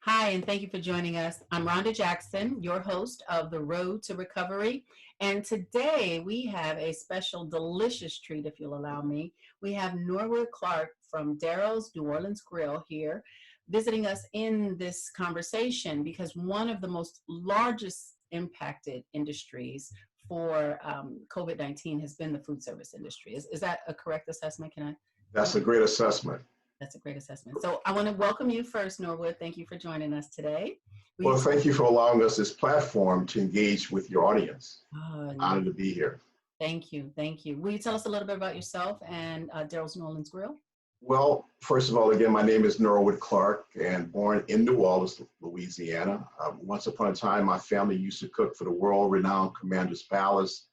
Hi, and thank you for joining us. I'm Ronda Jackson, your host of The Road to Recovery. And today we have a special, delicious treat, if you'll allow me. We have Norwood Clark from Darrow's New Orleans Grill here visiting us in this conversation because one of the most largest impacted industries for COVID-19 has been the food service industry. Is that a correct assessment? That's a great assessment. That's a great assessment. So I want to welcome you first, Norwood. Thank you for joining us today. Well, thank you for allowing us this platform to engage with your audience. No. Honored to be here. Thank you. Thank you. Will you tell us a little bit about yourself and Darrow's New Orleans Grill? Well, first of all, again, my name is Norwood Clark and born in New Orleans, Louisiana. Once upon a time, my family used to cook for the world-renowned Commander's Palace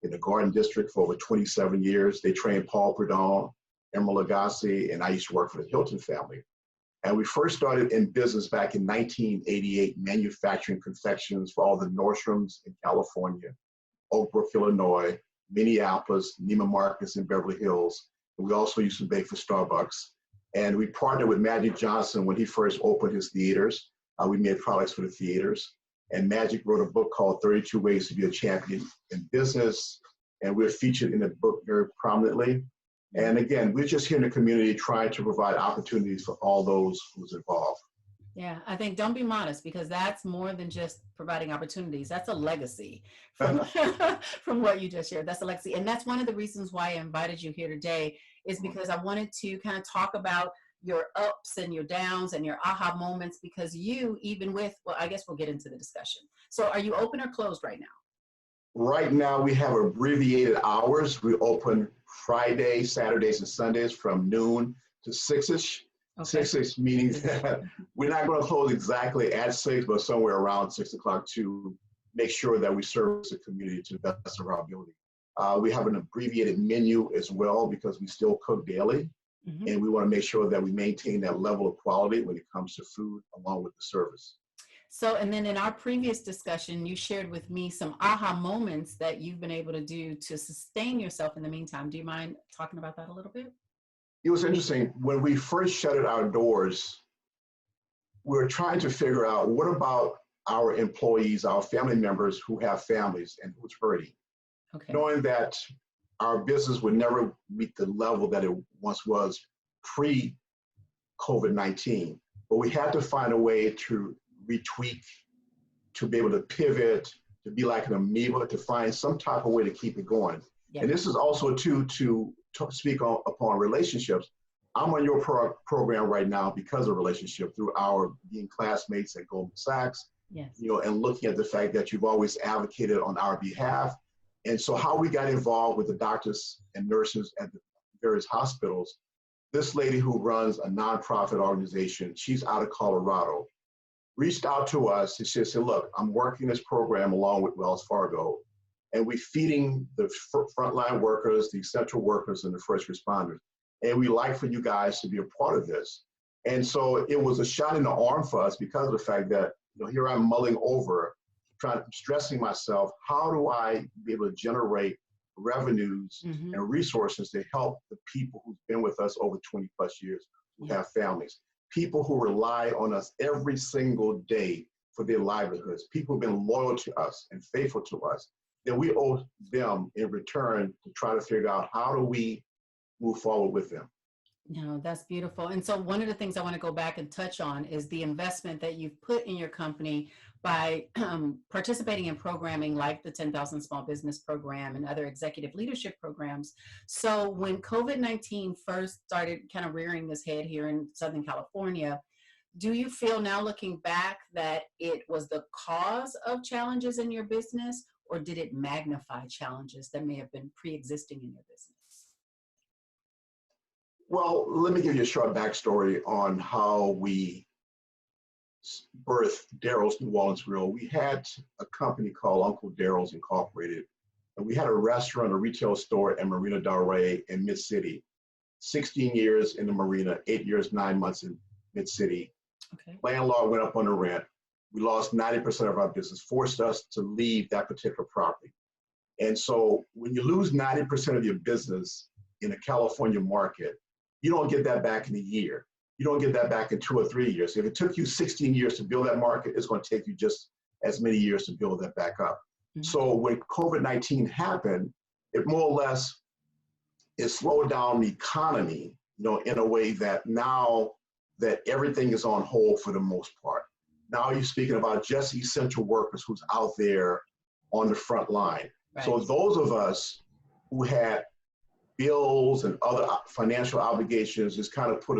in the Garden District for over 27 years. They trained Paul Prudhomme, Emeril Lagasse, and I used to work for the Hilton family. And we first started in business back in 1988, manufacturing confections for all the Nordstroms in California, Oak Brook, Illinois, Minneapolis, Neiman Marcus in Beverly Hills. And we also used to bake for Starbucks. And we partnered with Magic Johnson when he first opened his theaters. We made products for the theaters. And Magic wrote a book called 32 Ways to be a Champion in Business. And we're featured in the book very prominently. And again, we're just here in the community trying to provide opportunities for all those who's involved. Yeah, I think don't be modest because that's more than just providing opportunities. That's a legacy from, from what you just shared. That's a legacy. And that's one of the reasons why I invited you here today is because I wanted to kind of talk about your ups and your downs and your aha moments because you, even with, well, I guess we'll get into the discussion. So are you open or closed right now? Right now, we have abbreviated hours. We open Friday, Saturdays, and Sundays from noon to 6-ish. Okay. 6-ish meaning that we're not going to close exactly at 6, but somewhere around 6 o'clock to make sure that we service the community to the best of our ability. We have an abbreviated menu as well because we still cook daily. Mm-hmm. And we want to make sure that we maintain that level of quality when it comes to food along with the service. So, and then in our previous discussion, you shared with me some aha moments that you've been able to do to sustain yourself in the meantime. Do you mind talking about that a little bit? It was interesting. When we first shuttered our doors, we were trying to figure out what about our employees, our family members who have families and who's hurting. Okay. Knowing that our business would never meet the level that it once was pre-COVID-19, but we had to find a way to retweak, to be able to pivot, to be like an amoeba, to find some type of way to keep it going. Yeah. And this is also to speak upon relationships. I'm on your program right now because of relationship through our being classmates at Goldman Sachs. Yes. You know, and looking at the fact that you've always advocated on our behalf. And so how we got involved with the doctors and nurses at the various hospitals, this lady who runs a nonprofit organization, she's out of Colorado, reached out to us and she said, look, I'm working this program along with Wells Fargo, and we're feeding the frontline workers, the essential workers, and the first responders. And we like for you guys to be a part of this. And so it was a shot in the arm for us because of the fact that, you know, here I'm mulling over, stressing myself, how do I be able to generate revenues mm-hmm. and resources to help the people who've been with us over 20 plus years, who yeah. have families. People who rely on us every single day for their livelihoods, people who've been loyal to us and faithful to us, then we owe them in return to try to figure out how do we move forward with them. No, that's beautiful. And so one of the things I want to go back and touch on is the investment that you've put in your company by participating in programming like the 10,000 Small Business Program and other executive leadership programs. So when COVID-19 first started kind of rearing its head here in Southern California, do you feel now looking back that it was the cause of challenges in your business, or did it magnify challenges that may have been pre-existing in your business? Well, let me give you a short backstory on how we birthed Darrow's New Orleans Grill. We had a company called Uncle Darrow's Incorporated, and we had a restaurant, a retail store in Marina Del Rey in Mid-City. 16 years in the Marina, 8 years, 9 months in Mid-City. Okay. Landlord went up on the rent. We lost 90% of our business, forced us to leave that particular property. And so when you lose 90% of your business in a California market, you don't get that back in a year. you don't get that back in 2 or 3 years. If it took you 16 years to build that market, it's going to take you just as many years to build that back up. Mm-hmm. So when COVID-19 happened, it more or less, it slowed down the economy, in a way that now that everything is on hold for the most part. Now you're speaking about just essential workers who's out there on the front line. Right. So those of us who had bills and other financial obligations just kind of put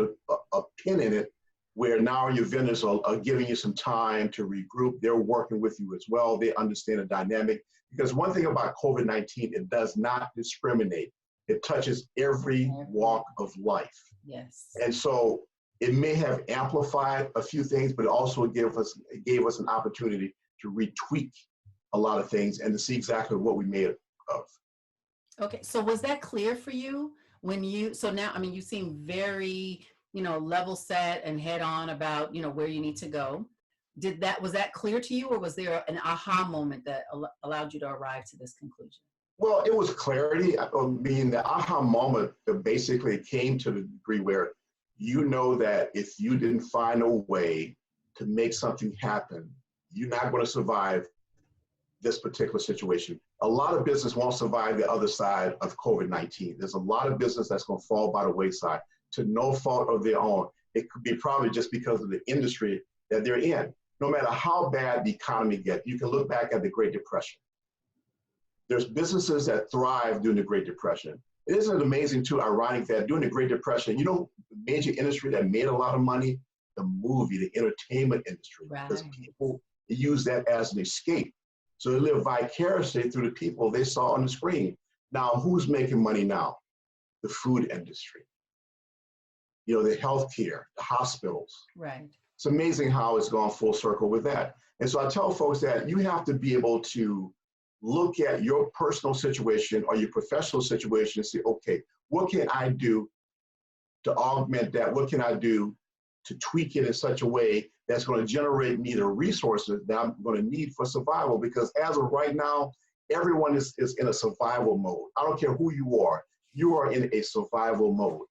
a pin in it, where now your vendors are giving you some time to regroup. They're working with you as well. They understand the dynamic. Because one thing about COVID-19, it does not discriminate. It touches every walk of life. Yes. And so it may have amplified a few things, but it also gave us an opportunity to retweak a lot of things and to see exactly what we made of. Okay, so was that clear for you when so now, I mean, you seem very, level set and head on about, where you need to go. Was that clear to you, or was there an aha moment that allowed you to arrive to this conclusion? Well, it was clarity. I mean, the aha moment basically came to the degree where that if you didn't find a way to make something happen, you're not going to survive this particular situation. A lot of business won't survive the other side of COVID-19. There's a lot of business that's going to fall by the wayside to no fault of their own. It could be probably just because of the industry that they're in. No matter how bad the economy gets, you can look back at the Great Depression. There's businesses that thrive during the Great Depression. Isn't it amazing, too, ironic that during the Great Depression, the major industry that made a lot of money? The movie, the entertainment industry. Right. Because people use that as an escape. So they live vicariously through the people they saw on the screen. Now, who's making money now? The food industry. The healthcare, the hospitals. Right. It's amazing how it's gone full circle with that. And so I tell folks that you have to be able to look at your personal situation or your professional situation and say, okay, what can I do to augment that? What can I do to tweak it in such a way that's going to generate me the resources that I'm going to need for survival? Because as of right now, everyone is in a survival mode. I don't care who you are in a survival mode.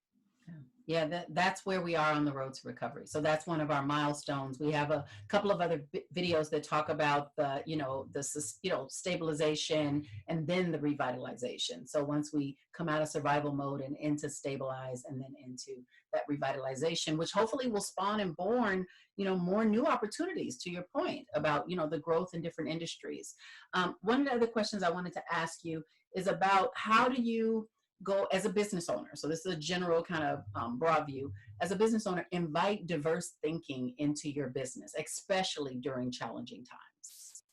Yeah, that's where we are on the road to recovery. So that's one of our milestones. We have a couple of other videos that talk about the stabilization and then the revitalization. So once we come out of survival mode and into stabilize and then into that revitalization, which hopefully will spawn and born, more new opportunities, to your point about, the growth in different industries. One of the other questions I wanted to ask you is about how do you go as a business owner? So this is a general kind of broad view. As a business owner, invite diverse thinking into your business, especially during challenging times.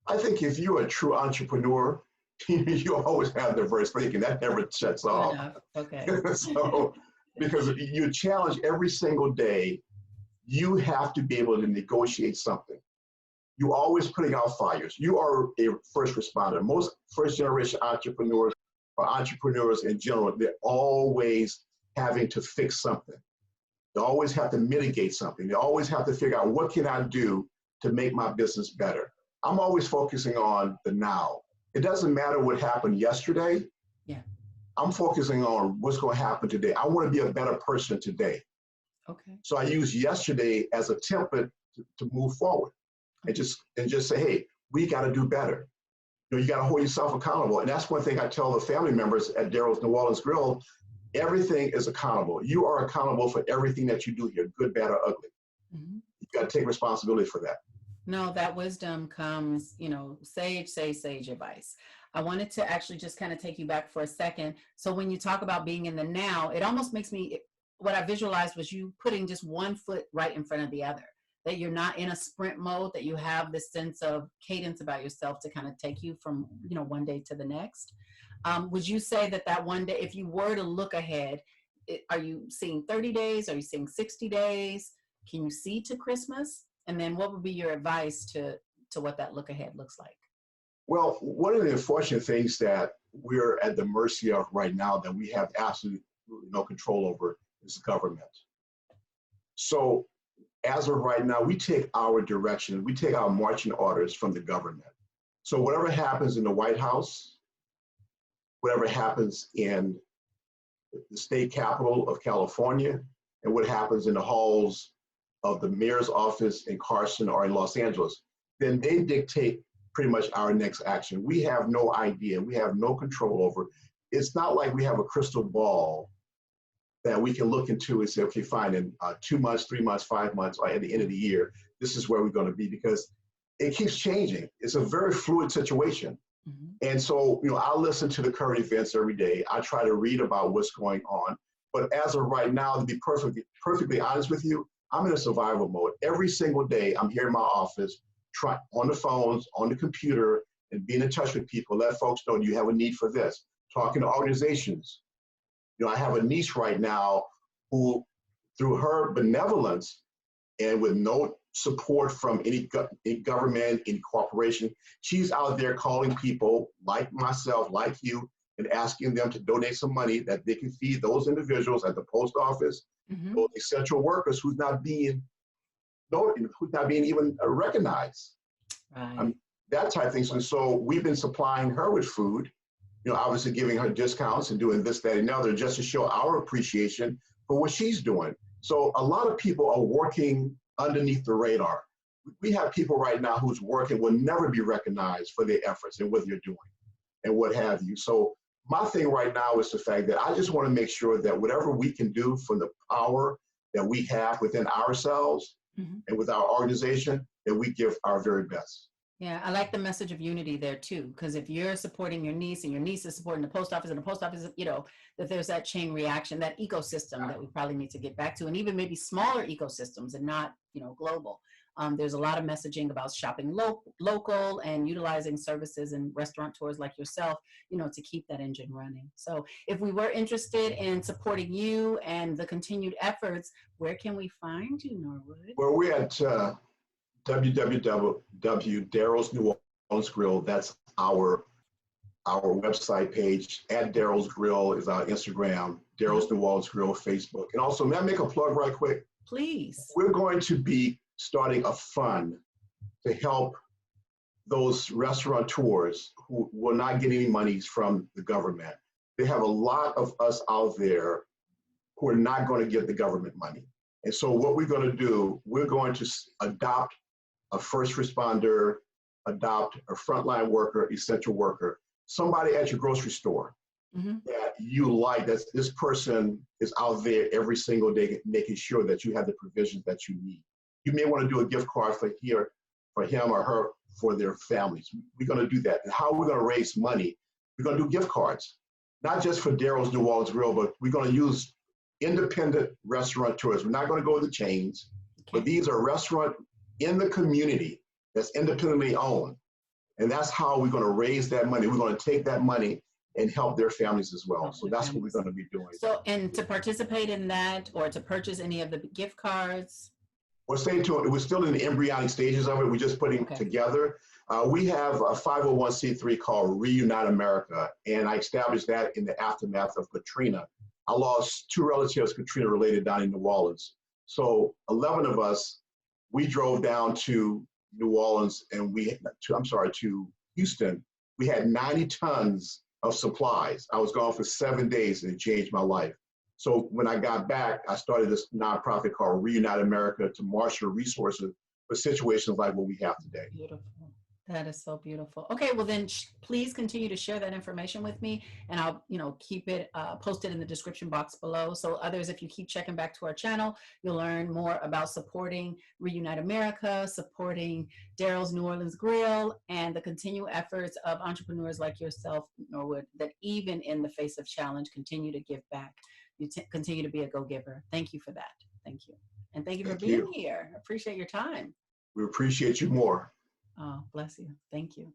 I think if you're a true entrepreneur, you always have diverse thinking. That never shuts off. Okay. So, because you challenge every single day, you have to be able to negotiate something. You're always putting out fires. You are a first responder. Most first generation entrepreneurs or entrepreneurs in general, they're always having to fix something. They always have to mitigate something. They always have to figure out, what can I do to make my business better? I'm always focusing on the now. It doesn't matter what happened yesterday. Yeah. I'm focusing on what's going to happen today. I want to be a better person today. Okay. So I use yesterday as a template to move forward and just say, hey, we got to do better. You got to hold yourself accountable. And that's one thing I tell the family members at Darrow's New Orleans Grill. Everything is accountable. You are accountable for everything that you do here, good, bad, or ugly. Mm-hmm. You got to take responsibility for that. No, that wisdom comes, sage advice. I wanted to actually just kind of take you back for a second. So when you talk about being in the now, it almost makes me, what I visualized was you putting just one foot right in front of the other. That you're not in a sprint mode, that you have this sense of cadence about yourself to kind of take you from, one day to the next. Would you say that one day, if you were to look ahead, are you seeing 30 days? Are you seeing 60 days? Can you see to Christmas? And then what would be your advice to what that look ahead looks like? Well, one of the unfortunate things that we're at the mercy of right now that we have absolutely no control over is the government. So as of right now, we take our direction, we take our marching orders from the government. So whatever happens in the White House, whatever happens in the state capital of California, and what happens in the halls of the mayor's office in Carson or in Los Angeles, then they dictate pretty much our next action. We have no idea. We have no control over. It's not like we have a crystal ball that we can look into and say, okay, fine, in 2 months, 3 months, 5 months, or at the end of the year, this is where we're going to be, because it keeps changing. It's a very fluid situation. And so, I listen to the current events every day. I try to read about what's going on. But as of right now, to be perfectly honest with you, I'm in a survival mode. Every single day, I'm here in my office, on the phones, on the computer, and being in touch with people. Let folks know, do you have a need for this? Talking to organizations. I have a niece right now who, through her benevolence and with no support from any government, any corporation, she's out there calling people like myself, like you, and asking them to donate some money that they can feed those individuals at the post office, those essential workers who's not being even recognized. Right. That type of thing. So we've been supplying her with food, obviously giving her discounts and doing this, that, and the other, just to show our appreciation for what she's doing. So a lot of people are working underneath the radar. We have people right now who's working will never be recognized for their efforts and what they're doing and what have you. So my thing right now is the fact that I just want to make sure that whatever we can do from the power that we have within ourselves and with our organization, that we give our very best. Yeah, I like the message of unity there too, because if you're supporting your niece and your niece is supporting the post office and the post office, that there's that chain reaction, that ecosystem that we probably need to get back to, and even maybe smaller ecosystems and not, global. There's a lot of messaging about shopping local and utilizing services and restaurateurs like yourself, to keep that engine running. So if we were interested in supporting you and the continued efforts, where can we find you, Norwood? Well, we're at www.Darrow's New Orleans Grill. That's our website page. At Darrow's Grill is our Instagram. Darrow's New Orleans Grill, Facebook. And also, may I make a plug right quick? Please. We're going to be starting a fund to help those restaurateurs who will not get any monies from the government. They have a lot of us out there who are not going to get the government money. And so what we're going to do, we're going to adopt a first responder, adopt a frontline worker, essential worker, somebody at your grocery store that you like, that this person is out there every single day making sure that you have the provisions that you need. You may want to do a gift card for him or her, for their families. We're going to do that. And how we're going to raise money, we're going to do gift cards, not just for Darrow's New Orleans Grill, but we're going to use independent restaurateurs. We're not going to go to the chains, but these are restaurants in the community that's independently owned. And that's how we're going to raise that money. We're going to take that money and help their families as well. So that's what we're going to be doing. So, and to participate in that or to purchase any of the gift cards? We're staying tuned. We're still in the embryonic stages of it. We're just putting it together. We have a 501c3 called Reunite America, and I established that in the aftermath of Katrina. I lost 2 relatives Katrina related down in New Orleans. So 11 of us, we drove down to New Orleans and to Houston. We had 90 tons of supplies. I was gone for 7 days and it changed my life. So when I got back, I started this nonprofit called Reunite America to marshal resources for situations like what we have today. Beautiful. That is so beautiful. Okay, well then please continue to share that information with me, and I'll keep it posted in the description box below. So others, if you keep checking back to our channel, you'll learn more about supporting Reunite America, supporting Darrow's New Orleans Grill, and the continued efforts of entrepreneurs like yourself, Norwood, that even in the face of challenge, continue to give back. You continue to be a go-giver. Thank you for that. Thank you. And thank you for being here. I appreciate your time. We appreciate you more. Oh, bless you. Thank you.